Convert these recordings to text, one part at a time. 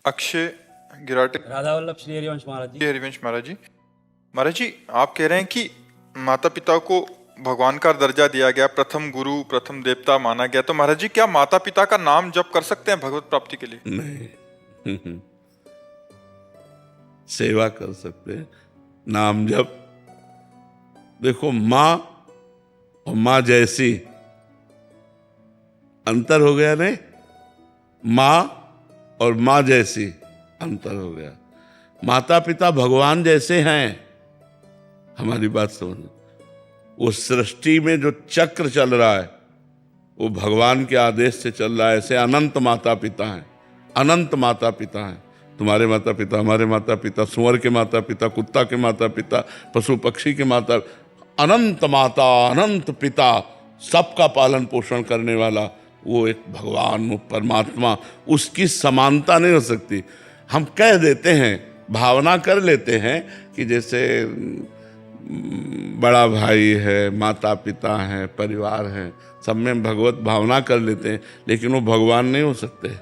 अक्षय गिराटे। राधा वल्लभ श्री हरिवंश महाराज जी। हरिवंश महाराज जी। महाराज जी, आप कह रहे हैं कि माता पिता को भगवान का दर्जा दिया गया, प्रथम गुरु प्रथम देवता माना गया, तो महाराज जी क्या माता पिता का नाम जप कर सकते हैं भगवत प्राप्ति के लिए? नहीं। सेवा कर सकते हैं, नाम जप। देखो, माँ और माँ जैसी अंतर हो गया नहीं? माँ और माँ जैसी अंतर हो गया। माता पिता भगवान जैसे हैं। हमारी बात समझो, वो सृष्टि में जो चक्र चल रहा है वो भगवान के आदेश से चल रहा है। ऐसे अनंत माता पिता हैं, अनंत माता पिता हैं। तुम्हारे माता पिता, हमारे माता पिता, सुअर के माता पिता, कुत्ता के माता पिता, पशु पक्षी के माता, अनंत माता अनंत पिता, सबका पालन पोषण करने वाला वो एक भगवान, वो परमात्मा। उसकी समानता नहीं हो सकती। हम कह देते हैं, भावना कर लेते हैं कि जैसे बड़ा भाई है, माता पिता हैं, परिवार हैं, सब में भगवत भावना कर लेते हैं, लेकिन वो भगवान नहीं हो सकते,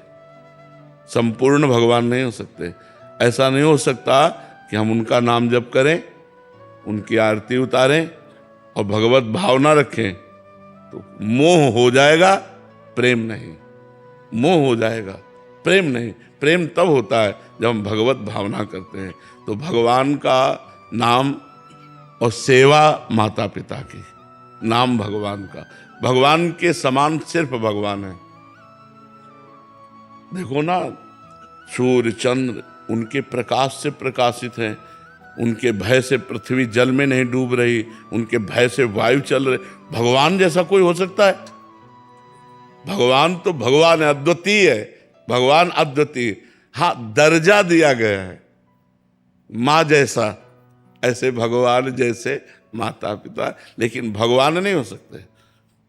संपूर्ण भगवान नहीं हो सकते। ऐसा नहीं हो सकता कि हम उनका नाम जप करें, उनकी आरती उतारें और भगवत भावना रखें तो मोह हो जाएगा, प्रेम नहीं। मोह हो जाएगा, प्रेम नहीं। प्रेम तब होता है जब हम भगवत भावना करते हैं। तो भगवान का नाम और सेवा माता पिता की, नाम भगवान का। भगवान के समान सिर्फ भगवान है। देखो ना, सूर्य चंद्र उनके प्रकाश से प्रकाशित हैं। उनके भय से पृथ्वी जल में नहीं डूब रही, उनके भय से वायु चल रहे। भगवान जैसा कोई हो सकता है? भगवान तो भगवान है, अद्वितीय है। भगवान अद्वितीय। हाँ, दर्जा दिया गया है माँ जैसा, ऐसे भगवान जैसे माता पिता, लेकिन भगवान नहीं हो सकते।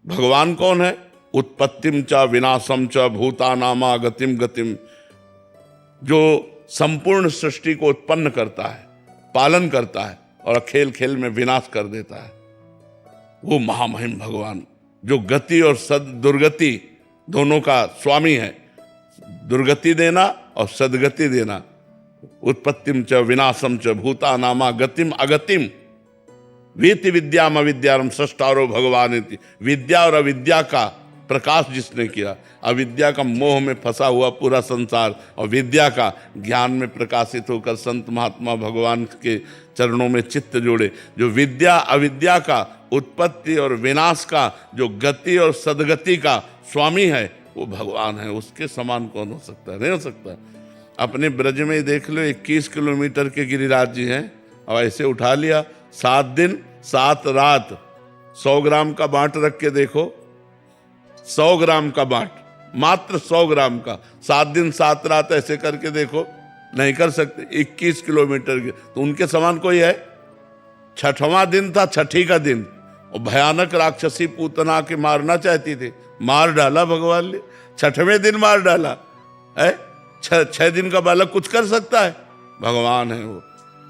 भगवान कौन है? उत्पत्तिम च विनाशम च भूतानामा गतिम गतिम, जो संपूर्ण सृष्टि को उत्पन्न करता है, पालन करता है और खेल खेल में विनाश कर देता है। वो महामहिम भगवान जो गति और दुर्गति दोनों का स्वामी है। दुर्गति देना और सदगति देना। उत्पत्तिम च विनाशम च भूतानामा गतिम अगतिम, वेति विद्याम अविद्यारम सृष्टारो भगवान इति। विद्या और अविद्या का प्रकाश जिसने किया, अविद्या का मोह में फंसा हुआ पूरा संसार, और विद्या का ज्ञान में प्रकाशित होकर संत महात्मा भगवान के चरणों में चित्त जोड़े। जो विद्या अविद्या का, उत्पत्ति और विनाश का, जो गति और सदगति का स्वामी है, वो भगवान है। उसके समान कौन हो सकता है? नहीं हो सकता। अपने ब्रज में देख लो, 21 किलोमीटर के गिरिराज जी हैं, और ऐसे उठा लिया 7 दिन 7 रात। 100 ग्राम का बांट रख के देखो, 100 ग्राम का बांट, मात्र 100 ग्राम का, 7 दिन 7 रात ऐसे करके देखो, नहीं कर सकते। 21 किलोमीटर के, तो उनके समान कोई है? 6वां दिन था, 6ठी का दिन, और भयानक राक्षसी पूतना के मारना चाहती थी, मार डाला भगवान ने। 6वें दिन मार डाला है। 6 दिन का बालक कुछ कर सकता है? भगवान है वो।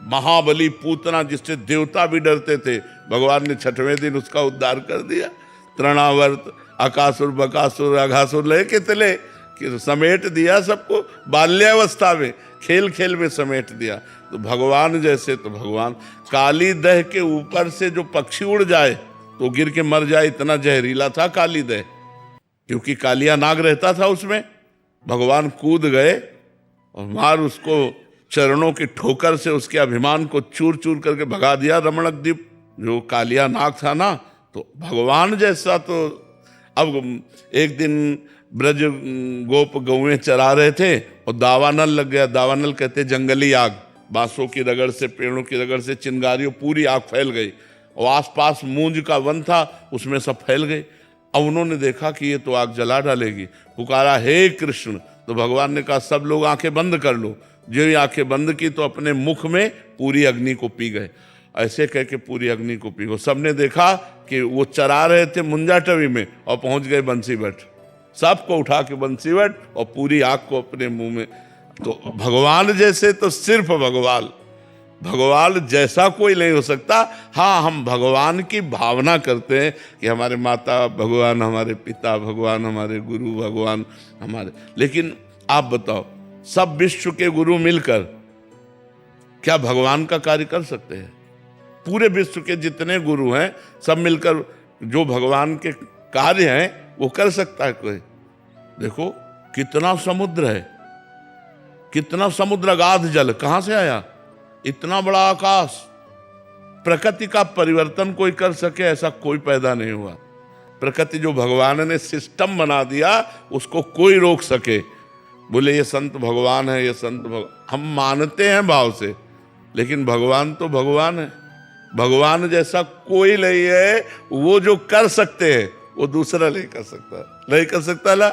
महाबली पूतना जिससे देवता भी डरते थे, भगवान ने 6वें दिन उसका उद्धार कर दिया। तृणावर्त, अकासुर, बकासुर, अघासुर लेके चले कि समेट दिया सबको। बाल्यावस्था में खेल खेल में समेट दिया। तो भगवान जैसे तो भगवान। काली दह के ऊपर से जो पक्षी उड़ जाए तो गिर के मर जाए, इतना जहरीला था काली दह, क्योंकि कालिया नाग रहता था उसमें। भगवान कूद गए और मार उसको चरणों की ठोकर से उसके अभिमान को चूर चूर करके भगा दिया। रमणक द्वीप जो कालिया नाग था ना, तो भगवान जैसा। तो अब एक दिन ब्रज गोप गौएं चरा रहे थे और दावानल लग गया। दावानल कहते जंगली आग, बांसों की रगड़ से, पेड़ों की रगड़ से चिंगारियों पूरी आग फैल गई, और आसपास मूंज का वन था, उसमें सब फैल गई। अब उन्होंने देखा कि ये तो आग जला डालेगी, पुकारा हे कृष्ण। तो भगवान ने कहा सब लोग आंखें बंद कर लो। जो ही आंखें बंद की तो अपने मुख में पूरी अग्नि को पी गए। ऐसे कह के पूरी अग्नि को पी गए। सबने देखा कि वो चरा रहे थे मुंजाटवी में और पहुंच गए बंसीवट। सबको उठा के बंसीवट और पूरी आग को अपने मुंह में। तो भगवान जैसे तो सिर्फ भगवान, भगवान जैसा कोई नहीं हो सकता। हाँ, हम भगवान की भावना करते हैं कि हमारे माता भगवान, हमारे पिता भगवान, हमारे गुरु भगवान, हमारे। लेकिन आप बताओ, सब विश्व के गुरु मिलकर क्या भगवान का कार्य कर सकते हैं? पूरे विश्व के जितने गुरु हैं सब मिलकर जो भगवान के कार्य हैं वो कर सकता है कोई? देखो कितना समुद्र है, कितना समुद्र, अगाध जल कहां से आया? इतना बड़ा आकाश, प्रकृति का परिवर्तन कोई कर सके ऐसा कोई पैदा नहीं हुआ। प्रकृति जो भगवान ने सिस्टम बना दिया उसको कोई रोक सके? बोले ये संत भगवान है, ये संत भगवान, हम मानते हैं भाव से, लेकिन भगवान तो भगवान है। भगवान जैसा कोई नहीं है। वो जो कर सकते हैं वो दूसरा नहीं कर सकता, नहीं कर सकता ना।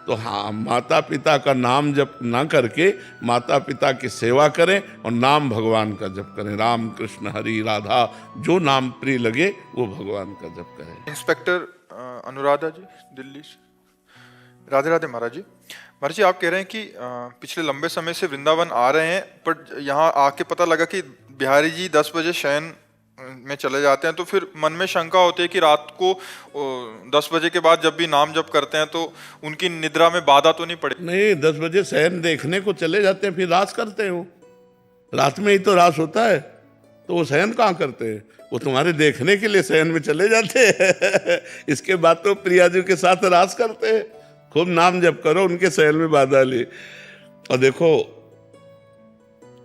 तो हाँ, माता पिता का नाम जप ना करके माता पिता की सेवा करें और नाम भगवान का जप करें। राम कृष्ण हरि राधा, जो नाम प्रिय लगे वो भगवान का जप करें। इंस्पेक्टर अनुराधा जी, दिल्ली से। राधे राधे महाराज जी। महाराज जी, आप कह रहे हैं कि पिछले लंबे समय से वृंदावन आ रहे हैं, पर यहाँ आके पता लगा कि बिहारी जी 10 बजे शयन में चले जाते हैं, तो फिर मन में शंका होती है कि रात को 10 बजे के बाद जब भी नाम जप करते हैं तो उनकी निद्रा में बाधा तो नहीं पड़े? नहीं, 10 बजे शयन देखने को चले जाते हैं, फिर रास करते हैं। वो रात में ही तो रास होता है, तो वो शयन कहाँ करते हैं? वो तुम्हारे देखने के लिए शयन में चले जाते हैं। इसके बाद तो प्रिया जी के साथ रास करते हैं। खूब नाम जप करो, उनके शयन में बाधा ले। और देखो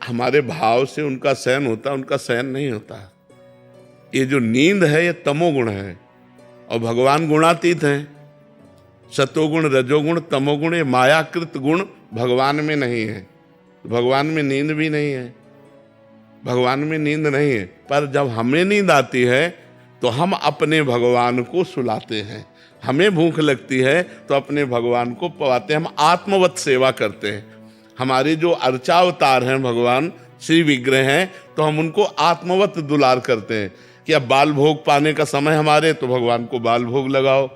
हमारे भाव से उनका शयन होता, उनका शयन नहीं होता। ये जो नींद है ये तमोगुण है, और भगवान गुणातीत हैं। सतोगुण, रजोगुण, तमोगुण, ये मायाकृत गुण भगवान में नहीं है। भगवान में नींद भी नहीं है, भगवान में नींद नहीं है। पर जब हमें नींद आती है तो हम अपने भगवान को सुलाते हैं। हमें भूख लगती है तो अपने भगवान को पवाते हैं। हम आत्मवत सेवा करते हैं। हमारे जो अर्चावतार हैं भगवान श्री विग्रह हैं, तो हम उनको आत्मवत दुलार करते हैं कि अब बाल भोग पाने का समय हमारे, तो भगवान को बाल भोग लगाओ,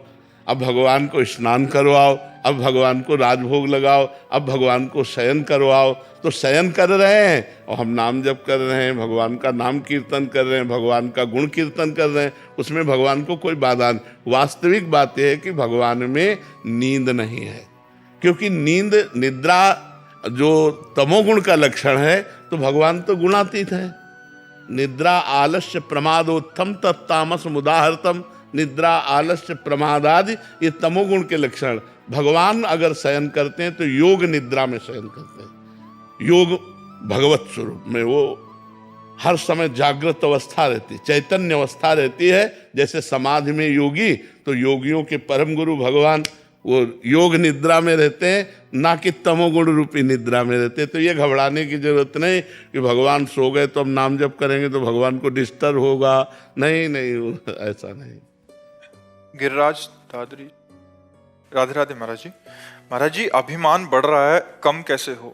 अब भगवान को स्नान करवाओ, अब भगवान को राजभोग लगाओ, अब भगवान को शयन करवाओ। तो शयन कर रहे हैं और हम नाम जप कर रहे हैं, भगवान का नाम कीर्तन कर रहे हैं, भगवान का गुण कीर्तन कर रहे हैं, उसमें भगवान को कोई बाधा नहीं। वास्तविक बात यह है कि भगवान में नींद नहीं है, क्योंकि नींद, निद्रा जो तमोगुण का लक्षण है, तो भगवान तो गुणातीत है। निद्रा आलस्य प्रमादोत्थम तत्तामस मुदाहरतम। निद्रा आलस्य प्रमादादि ये तमोगुण के लक्षण। भगवान अगर शयन करते हैं तो योग निद्रा में शयन करते हैं। योग भगवत स्वरूप में वो हर समय जागृत अवस्था रहती, चैतन्य अवस्था रहती है। जैसे समाधि में योगी, तो योगियों के परम गुरु भगवान वो योग निद्रा में रहते हैं, ना कि तमोगुण रूपी निद्रा में रहते हैं। तो ये घबराने की जरूरत नहीं कि भगवान सो गए तो हम नाम जप करेंगे तो भगवान को डिस्टर्ब होगा। नहीं नहीं, ऐसा नहीं। गिरिराज दादरी। राधे राधे महाराज जी। महाराज जी, अभिमान बढ़ रहा है, कम कैसे हो?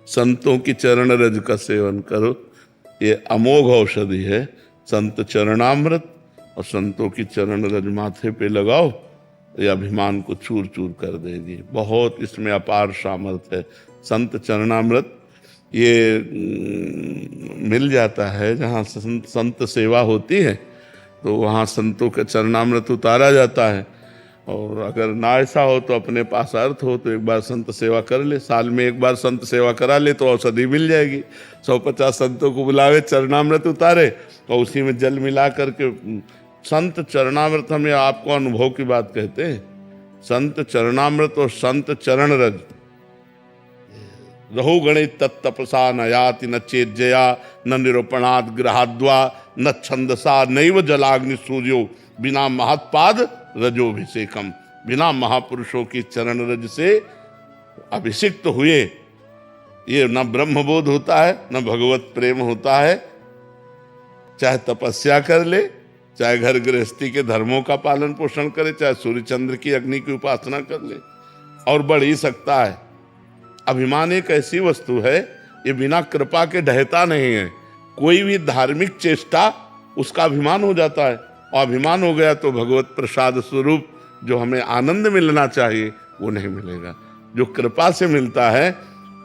संतों की चरण रज का सेवन करो, ये अमोघ औषधि है। संत चरणामृत और संतों की चरण रज माथे पे लगाओ, ये अभिमान को चूर चूर कर देगी। बहुत इसमें अपार सामर्थ्य है। संत चरणामृत ये मिल जाता है जहाँ संत सेवा होती है, तो वहाँ संतों का चरणामृत उतारा जाता है। और अगर ना ऐसा हो तो अपने पास अर्थ हो तो एक बार संत सेवा कर ले, साल में एक बार संत सेवा करा ले तो औषधि मिल जाएगी। 150 संतों को बुलावे, चरणामृत उतारे और उसी में जल मिला करके। संत चरणामृत, हमें आपको अनुभव की बात कहते हैं। संत चरणामृत और संत चरण रज, रहो गणित तत्तपसा न याति न चेज्जया न निरूपणाद ग्रहाद्वा न छंदसा नैव जलाग्नि सूर्यो बिना महत्पाद रजोभिषेकम। बिना महापुरुषों की चरण रज से अभिषिक्त हुए ये न ब्रह्मबोध होता है, न भगवत प्रेम होता है। चाहे तपस्या कर ले, चाहे घर गृहस्थी के धर्मों का पालन पोषण करे, चाहे सूर्य चंद्र की अग्नि की उपासना कर ले, और बढ़ ही सकता है। अभिमान एक ऐसी वस्तु है, ये बिना कृपा के ढहता नहीं है। कोई भी धार्मिक चेष्टा उसका अभिमान हो जाता है, और अभिमान हो गया तो भगवत प्रसाद स्वरूप जो हमें आनंद मिलना चाहिए वो नहीं मिलेगा। जो कृपा से मिलता है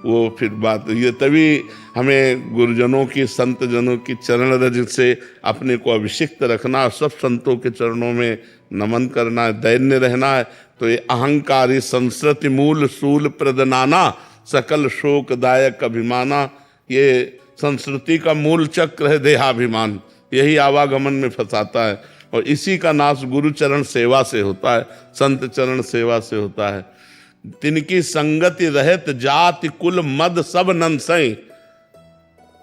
वो फिर बात ये, तभी हमें गुरुजनों की, संत जनों की चरण रज से अपने को अभिषिक्त रखना, सब संतों के चरणों में नमन करना है, दैन्य रहना है। तो ये अहंकारी संस्कृति मूल सूल प्रदनाना सकल शोकदायक अभिमाना। ये संस्कृति का मूल चक्र है देहाभिमान, यही आवागमन में फंसाता है। और इसी का नाश गुरु चरण सेवा से होता है, संत चरण सेवा से होता है। तिनकी संगति रहत जाति कुल मद सब नंसई।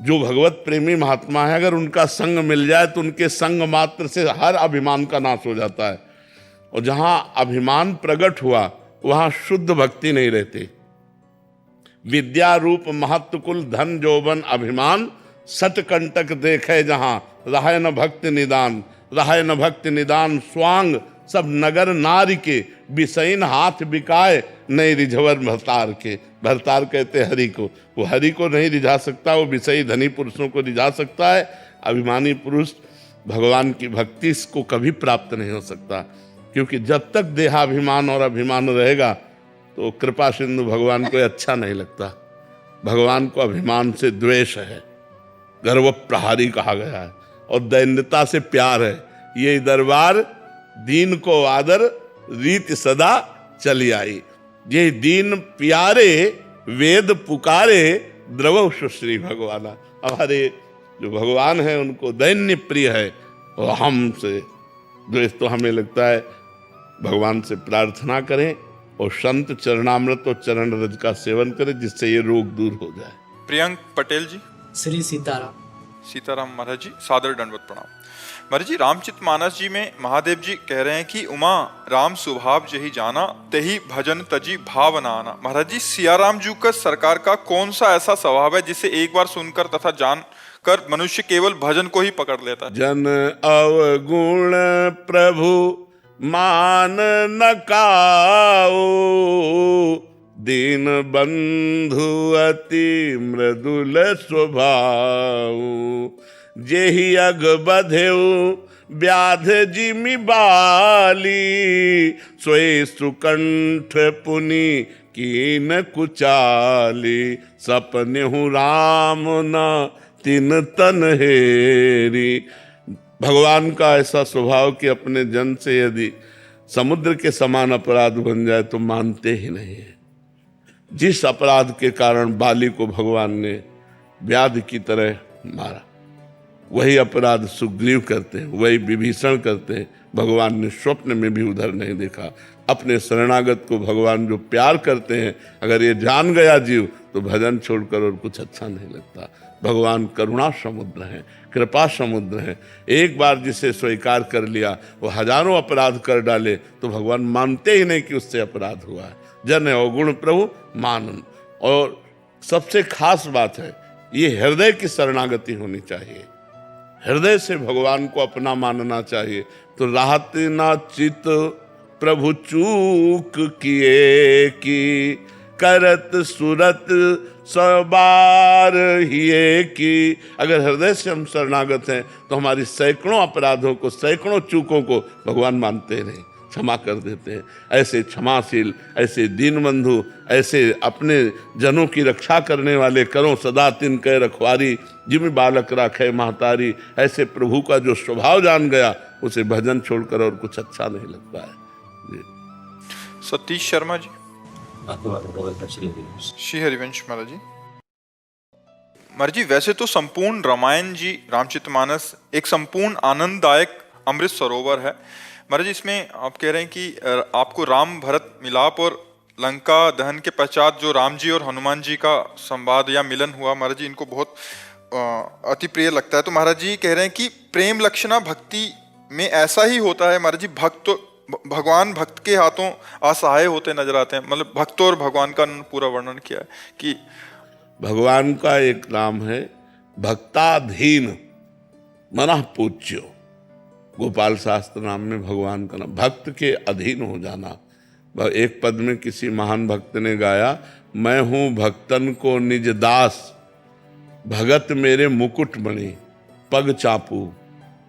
जो भगवत प्रेमी महात्मा है, अगर उनका संग मिल जाए तो उनके संग मात्र से हर अभिमान का नाश हो जाता है। और जहां अभिमान प्रकट हुआ वहां शुद्ध भक्ति नहीं रहती। विद्या रूप महत्व कुल धन जोबन अभिमान, सट कंटक देखे जहां रहे न भक्त निदान। रहे न भक्त निदान स्वांग सब नगर नारी के, बिसैन हाथ बिकाए नहीं रिझवर भरतार के। भरतार कहते हरि को, वो हरि को नहीं रिझा सकता, वो विषयी धनी पुरुषों को रिझा सकता है। अभिमानी पुरुष भगवान की भक्ति को कभी प्राप्त नहीं हो सकता, क्योंकि जब तक देहाभिमान और अभिमान रहेगा तो कृपा सिंधु भगवान को अच्छा नहीं लगता। भगवान को अभिमान से द्वेष है, गर्व प्रहारी कहा गया है, और दैन्यता से प्यार है। ये दरबार दीन को आदर रीत सदा चली आई। ये दीन प्यारे वेद पुकारे द्रवौ सुश्री भगवाना। हमारे जो भगवान है उनको दैन्य प्रिय है, और हमसे द्वेष तो हमें लगता है। भगवान से प्रार्थना करें और संत चरणामृत और चरण रज का सेवन करें, जिससे ये रोग दूर हो जाए। प्रियंक पटेल जी। श्री सीताराम। सीताराम महाराज जी, सादर दंडवत प्रणाम। महाराज जी, रामचित मानस जी में महादेव जी कह रहे हैं कि उमा राम स्वभाव जही जाना, तेही भजन तजी भावना आना। महाराज जी, सियाराम जी का सरकार का कौन सा ऐसा स्वभाव है जिसे एक बार सुनकर तथा जान कर मनुष्य केवल भजन को ही पकड़ लेता है? जन अवगुण प्रभु मान न काओ, दीन बंधु अति मृदुल स्वभाव। जेहि अग बधेउ व्याध जिमि बाली, सोई सुकंठ पुनि कीन कुचाली। सपनेहु राम न तिन तन हेरी। भगवान का ऐसा स्वभाव कि अपने जन से यदि समुद्र के समान अपराध बन जाए तो मानते ही नहीं है। जिस अपराध के कारण बाली को भगवान ने व्याध की तरह मारा, वही अपराध सुग्रीव करते हैं, वही विभीषण करते हैं। भगवान ने स्वप्न में भी उधर नहीं देखा। अपने शरणागत को भगवान जो प्यार करते हैं, अगर ये जान गया जीव तो भजन छोड़कर और कुछ अच्छा नहीं लगता। भगवान करुणा समुद्र है, कृपा समुद्र है। एक बार जिसे स्वीकार कर लिया वो हजारों अपराध कर डाले तो भगवान मानते ही नहीं कि उससे अपराध हुआ है। जन अवगुण प्रभु मानन। और सबसे खास बात है, ये हृदय की शरणागति होनी चाहिए। हृदय से भगवान को अपना मानना चाहिए। तो राहत ना चित प्रभु चूक किए की, करत सुरत सबार हिए की। अगर हृदय से हम शरणागत हैं तो हमारी सैकड़ों अपराधों को, सैकड़ों चूकों को भगवान मानते नहीं, क्षमा कर देते हैं। ऐसे क्षमाशील, ऐसे दीन बंधु, ऐसे अपने जनों की रक्षा करने वाले, करो सदा तिन कह रखवारी, जिम बालक राखे महतारी। ऐसे प्रभु का जो स्वभाव जान गया, उसे भजन छोड़कर और कुछ अच्छा नहीं लगता है। सतीश शर्मा जी। श्री हरिवंश महाराज जी। महाराज जी, वैसे तो संपूर्ण रामायण जी, रामचरितमानस एक संपूर्ण आनंददायक अमृत सरोवर है। महाराज जी, इसमें आप कह रहे हैं कि आपको राम भरत मिलाप और लंका दहन के पश्चात जो राम जी और हनुमान जी का संवाद या मिलन हुआ, महाराज जी इनको बहुत अति प्रिय लगता है। तो महाराज जी कह रहे हैं कि प्रेम लक्षणा भक्ति में ऐसा ही होता है। महाराज जी, भगवान भक्त के हाथों असहाय होते नजर आते हैं। मतलब भक्त और भगवान का पूरा वर्णन किया है कि भगवान का एक नाम है भक्ताधीन मनः पूज्यो। गोपाल शास्त्र नाम में भगवान का नाम, भक्त के अधीन हो जाना। एक पद में किसी महान भक्त ने गाया, मैं हूं भक्तन को निज दास, भगत मेरे मुकुट बने, पग चापू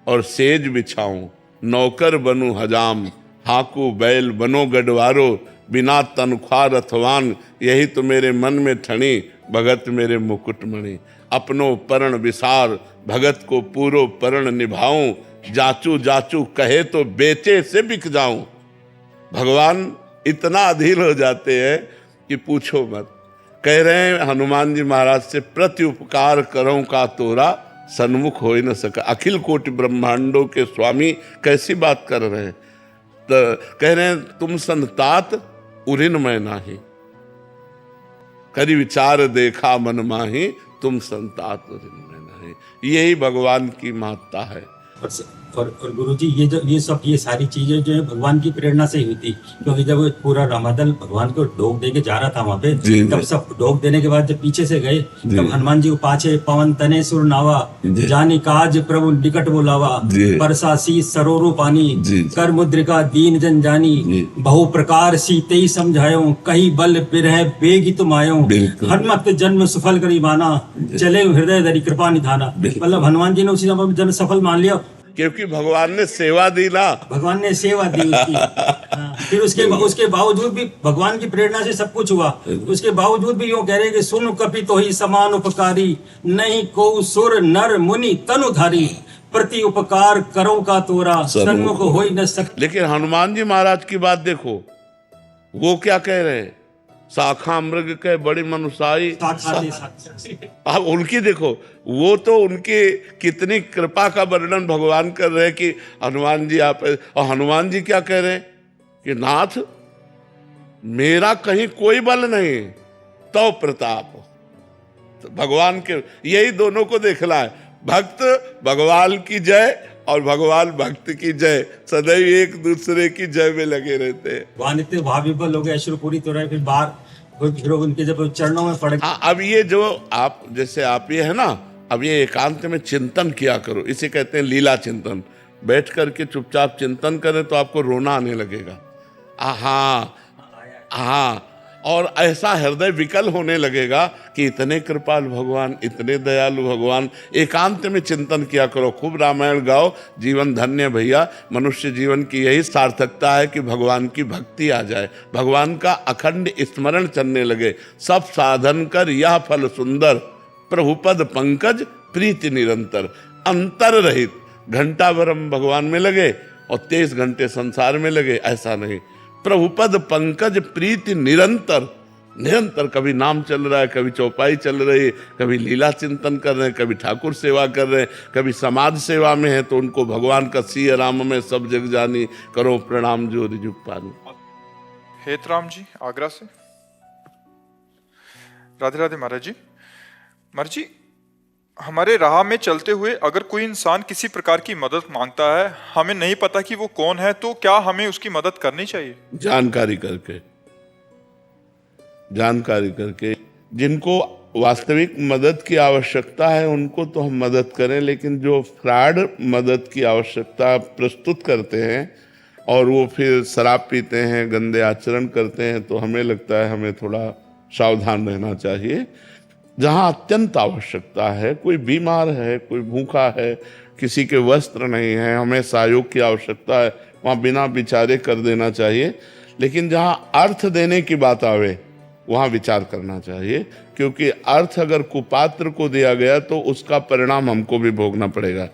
और सेज बिछाऊं, नौकर बनूं हजाम, हाकू बैल बनो गढ़वारो, बिना तनख्वाह रथवान, यही तो मेरे मन में ठनी, भगत मेरे मुकुट मणि। अपनो परण विसार, भगत को पूरो परण निभाऊं, जाचू जाचू कहे तो बेचे से बिक जाऊं। भगवान इतना अधीर हो जाते हैं कि पूछो मत। कह रहे हैं हनुमान जी महाराज से, प्रति उपकार करो का तोरा सन्मुख हो ही न सका। अखिल कोटि ब्रह्मांडों के स्वामी कैसी बात कर रहे हैं। तो कह रहे हैं तुम संतात उरिन मैं नाही, करी विचार देखा मन माही, तुम संतात उरिन मैं नाही। यही भगवान की महत्ता है। और गुरुजी ये सारी चीजें जो है भगवान की प्रेरणा से ही हुई थी, क्योंकि जब पूरा रामादल भगवान को ढोक दे के जा रहा था वहां पे, तब सब ढोक देने के बाद जब पीछे से गए, तब हनुमान जी को पाछे पवन तने सुर नावा, जानी काज प्रभु निकट बोलावा, परसा सी सरोरो पानी, कर मुद्रिका दीन जन जानी, बहु प्रकार सीते ही समझायो, कही बल बिरह बेगी तुम आयो, हनुमत जन्म सफल करी माना, चले हृदय धरी कृपा निधाना। मतलब हनुमान जी ने उसी समय जन्म सफल मान लिया, क्योंकि भगवान ने सेवा दी ना, भगवान ने सेवा दी उसकी। फिर उसके बावजूद भी भगवान की प्रेरणा से सब कुछ हुआ। उसके बावजूद भी यूं कह रहे कि सुन कपि तो ही समान उपकारी, नहीं को सुर नर मुनि तनुधारी, प्रति उपकार करो का तोरा सन्मुख हो ही न सक। लेकिन हनुमान जी महाराज की बात देखो, वो क्या कह रहे हैं, शाखा मृग के बड़ी मनुष्याई। अब उनकी देखो, वो तो उनकी कितनी कृपा का वर्णन भगवान कर रहे हैं कि हनुमान जी आप, और हनुमान जी क्या कह रहे हैं कि नाथ मेरा कहीं कोई बल नहीं, तो प्रताप। तो भगवान के यही दोनों को देखना है, भक्त भगवान की जय और भगवान भक्त की जय, सदैव एक दूसरे की जय में लगे रहते हैं। वहां इतने भाविबल हो गए, अश्रुपूरी तो रहे, फिर बाहर फिर उनके जब चरणों में पड़ गए। अब ये जो आप जैसे आप ये है ना, अब ये एकांत में चिंतन किया करो, इसे कहते हैं लीला चिंतन। बैठ करके चुपचाप चिंतन करें तो आपको रोना आने लगेगा। हाँ, और ऐसा हृदय विकल होने लगेगा कि इतने कृपालु भगवान, इतने दयालु भगवान। एकांत में चिंतन किया करो, खूब रामायण गाओ, जीवन धन्य भैया। मनुष्य जीवन की यही सार्थकता है कि भगवान की भक्ति आ जाए, भगवान का अखंड स्मरण चलने लगे। सब साधन कर यह फल सुंदर, प्रभुपद पंकज प्रीति निरंतर। अंतर रहित घंटा भर हम भगवान में लगे और 23 घंटे संसार में लगे, ऐसा नहीं। प्रभुपद पंकज प्रीति निरंतर, निरंतर कभी नाम चल रहा है, कभी चौपाई चल रही है, कभी लीला चिंतन कर रहे हैं, कभी ठाकुर सेवा कर रहे हैं, कभी समाज सेवा में है तो उनको भगवान का सिय राम में सब जग जानी, करो प्रणाम जो रिजुक पानी। हेतराम जी आगरा से। राधे राधे महाराज जी। महाराज जी, हमारे राह में चलते हुए अगर कोई इंसान किसी प्रकार की मदद मांगता है, हमें नहीं पता कि वो कौन है, तो क्या हमें उसकी मदद करनी चाहिए? जानकारी करके जिनको वास्तविक मदद की आवश्यकता है उनको तो हम मदद करें, लेकिन जो फ्रॉड मदद की आवश्यकता प्रस्तुत करते हैं और वो फिर शराब पीते हैं, गंदे आचरण करते हैं, तो हमें लगता है हमें थोड़ा सावधान रहना चाहिए। जहाँ अत्यंत आवश्यकता है, कोई बीमार है, कोई भूखा है, किसी के वस्त्र नहीं है, हमें सहयोग की आवश्यकता है, वहाँ बिना विचारे कर देना चाहिए। लेकिन जहाँ अर्थ देने की बात आवे वहाँ विचार करना चाहिए, क्योंकि अर्थ अगर कुपात्र को दिया गया तो उसका परिणाम हमको भी भोगना पड़ेगा।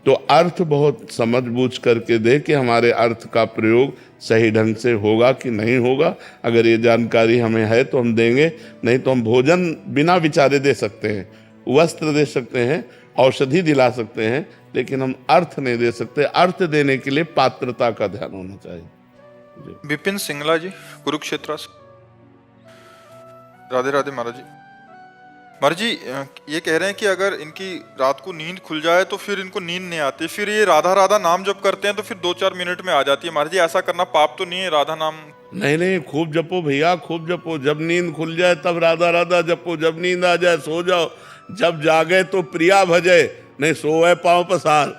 तो अर्थ बहुत समझ बूझ करके दे कि हमारे अर्थ का प्रयोग सही ढंग से होगा कि नहीं होगा। अगर ये जानकारी हमें है तो हम देंगे, नहीं तो हम भोजन बिना विचारे दे सकते हैं, वस्त्र दे सकते हैं, औषधि दिला सकते हैं, लेकिन हम अर्थ नहीं दे सकते। अर्थ देने के लिए पात्रता का ध्यान होना चाहिए। विपिन सिंगला जी कुरुक्षेत्र से। राधे राधे महाराज जी। महाराज जी, ये कह रहे हैं कि अगर इनकी रात को नींद खुल जाए तो फिर इनको नींद नहीं आती, फिर ये राधा राधा नाम जप करते हैं तो फिर 2-4 मिनट में आ जाती है। महाराज जी, ऐसा करना पाप तो नहीं है? राधा नाम नहीं, खूब जपो भैया, खूब जपो। जब नींद खुल जाए तब राधा राधा जपो, जब नींद आ जाए सो जाओ, जब जागे तो प्रिया भजे, नहीं सोए पाँव पसार।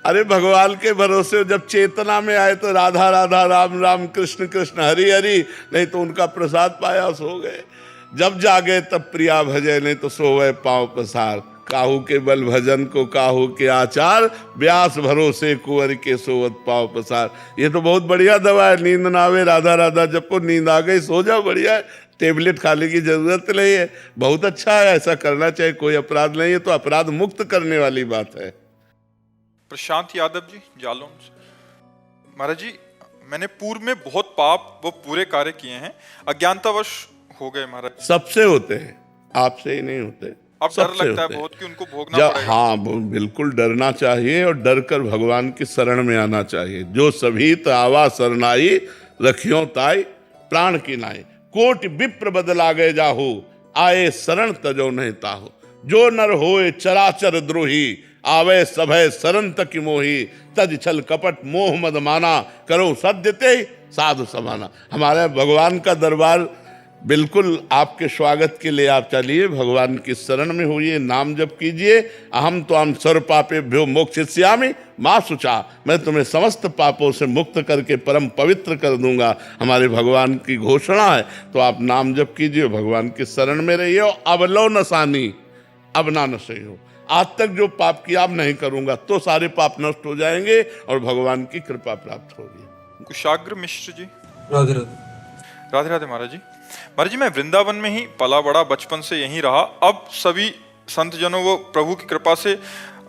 अरे भगवान के भरोसे जब चेतना में आए तो राधा राधा, राम राम, कृष्ण कृष्ण, हरि हरि, नहीं तो उनका प्रसाद पाया सो गए। जब जागे तब प्रिया भजे, नहीं तो सोवे पाँव पसार। काहू के बल भजन को काहू के आचार, व्यास भरोसे कुंवर के सोवत पाँव पसार। ये तो बहुत बढ़िया दवा है। नींद ना आवे राधा राधा जपो, नींद आ गई सो जाओ, बढ़िया है। टेबलेट खाने की जरूरत नहीं है, बहुत अच्छा है, ऐसा करना चाहिए। कोई अपराध नहीं है, तो अपराध मुक्त करने वाली बात है। प्रशांत यादव जी जालौन से। महाराज जी, मैंने पूर्व में बहुत पाप व पूरे कार्य किए हैं, अज्ञानतावश हो गए महाराज। सबसे होते हैं, आपसे ही नहीं होते। अब डर सबसे लगता है होते हैं। बहुत कि उनको भोगना जब पड़ेगा। हाँ बिल्कुल डरना चाहिए और डर कर भगवान की शरण में आना चाहिए। जो सभी आवा शरणाई रखियो ताई प्राण की नाई, कोटि विप्र बदला गए जाहो आए शरण तजो नहीं ताहो। जो नर होए चराचर द्रोही आवे सभय शरण तक मोही, तज छल कपट मोह मद माना करो सद्यते साधु समाना। हमारे भगवान का दरबार बिल्कुल आपके स्वागत के लिए। आप चलिए भगवान की शरण में होइए, नाम जप कीजिए। अहम तो हम सर्व पापेभ्यो मोक्षयिष्यामि मां शुचा, मैं तुम्हें समस्त पापों से मुक्त करके परम पवित्र कर दूंगा। हमारे भगवान की घोषणा है। तो आप नाम जप कीजिए, भगवान की शरण में रहिए। अब लो नसानी अब ना नशे हो। आज तक जो पाप किया अब नहीं करूंगा, तो सारे पाप नष्ट हो जाएंगे और भगवान की कृपा प्राप्त होगी। कुशाग्र मिश्र जी। राधे राधे। राधे राधे महाराज जी। महाराज जी, मैं वृंदावन में ही पला बड़ा, बचपन से यहीं रहा। अब सभी संत जनों व प्रभु की कृपा से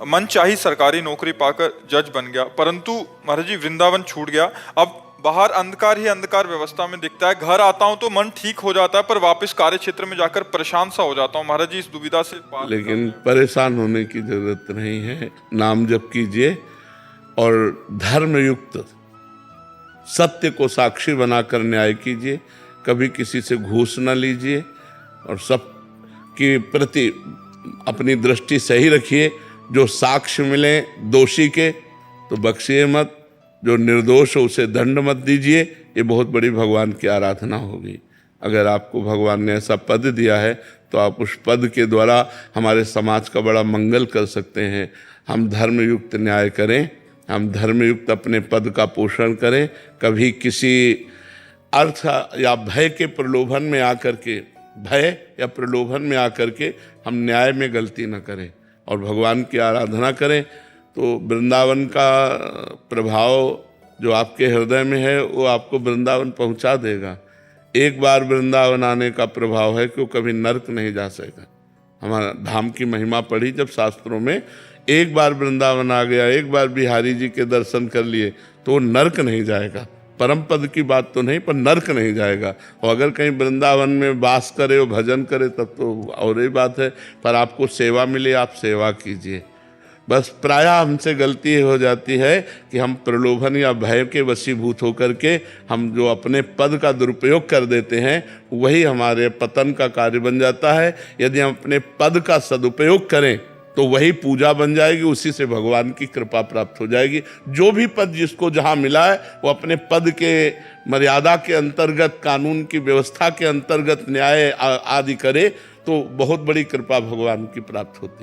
मन चाही सरकारी नौकरी पाकर जज बन गया, परंतु महाराज जी वृंदावन छूट गया। अब बाहर अंधकार ही अंधकार व्यवस्था में दिखता है। घर आता हूं तो मन ठीक हो जाता है, पर वापस कार्य क्षेत्र में जाकर परेशान सा हो जाता हूं। महाराज जी, इस दुविधा से लेकिन परेशान होने की जरूरत नहीं है। नाम जप कीजिए और धर्म युक्त सत्य को साक्षी बनाकर न्याय कीजिए। कभी किसी से घूस न लीजिए और सब के प्रति अपनी दृष्टि सही रखिए। जो साक्ष्य मिले दोषी के तो बख्शिए मत, जो निर्दोष हो उसे दंड मत दीजिए। ये बहुत बड़ी भगवान की आराधना होगी। अगर आपको भगवान ने ऐसा पद दिया है तो आप उस पद के द्वारा हमारे समाज का बड़ा मंगल कर सकते हैं। हम धर्मयुक्त न्याय करें, हम धर्मयुक्त अपने पद का पोषण करें। कभी किसी अर्थ या भय के प्रलोभन में आकर के, भय या प्रलोभन में आकर के हम न्याय में गलती न करें और भगवान की आराधना करें। तो वृंदावन का प्रभाव जो आपके हृदय में है वो आपको वृंदावन पहुंचा देगा। एक बार वृंदावन आने का प्रभाव है कि वो कभी नर्क नहीं जा सकेगा। हमारा धाम की महिमा पढ़ी जब शास्त्रों में, एक बार वृंदावन आ गया, एक बार बिहारी जी के दर्शन कर लिए तो वो नर्क नहीं जाएगा। परम पद की बात तो नहीं, पर नर्क नहीं जाएगा। और अगर कहीं वृंदावन में वास करे और भजन करे तब तो और ही बात है। पर आपको सेवा मिले, आप सेवा कीजिए। बस प्रायः हमसे गलती हो जाती है कि हम प्रलोभन या भय के वशीभूत होकर के हम जो अपने पद का दुरुपयोग कर देते हैं वही हमारे पतन का कार्य बन जाता है। यदि हम अपने पद का सदुपयोग करें तो वही पूजा बन जाएगी, उसी से भगवान की कृपा प्राप्त हो जाएगी। जो भी पद जिसको जहाँ मिला है वो अपने पद के मर्यादा के अंतर्गत, कानून की व्यवस्था के अंतर्गत न्याय आदि करे तो बहुत बड़ी कृपा भगवान की प्राप्त होती है।